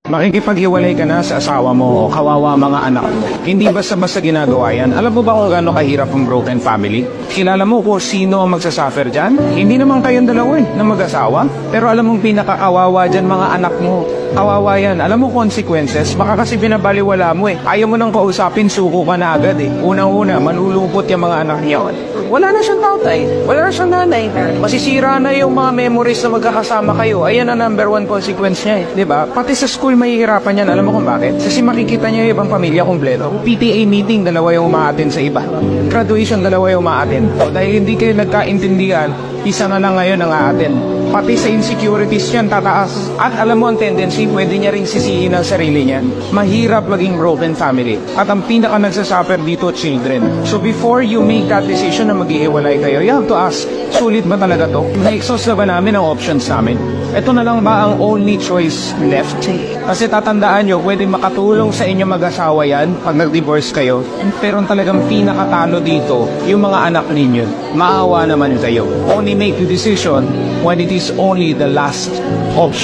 Makikipaghiwalay ka na sa asawa mo o kawawa mga anak mo. Hindi basta-basta ginagawa yan. Alam mo ba kung gaano kahirap ang broken family? Kilala mo kung sino ang magsasuffer dyan? Hindi naman kayong dalawa na mag-asawa. Pero alam mong pinakakawawa dyan mga anak mo. Kawawa yan. Alam mo consequences? Baka kasi binabaliwala mo eh. Ayaw mo nang kausapin, suko ka na agad eh. Unang-una, manulupot yung mga anak niya. Wala na siyang tatay. Wala na siyang nanay. Masisira na yung mga memories na magkakasama kayo. Ayan ang number one consequence niya eh. Diba? Pati sa school mahihirapan yan. Alam mo kung bakit? Kasi makikita niya yung ibang pamilya kompleto. PTA meeting, dalawa yung umaattend sa iba. Graduation, dalawa yung umaattend. O dahil hindi kayo nagkaintindihan, isa na lang ngayon ang aattend. Pati sa insecurities yan, tataas. At alam mo ang tendency, pwede niya ring sisihin ang sarili niya. Mahirap maging broken family. At ang pinaka nagsasuffer dito, children. So before you make that decision na maghihiwalay kayo, you have to ask, sulit ba talaga to? Na-exhaust na ba namin ang options namin? Ito na lang ba ang only choice left? Kasi tatandaan nyo, pwede makatulong sa inyo mag-asawa yan pag nag-divorce kayo. Pero ang talagang pinakatalo dito, yung mga anak ninyo. Maawa naman kayo. Only make the decision when it is only the last option.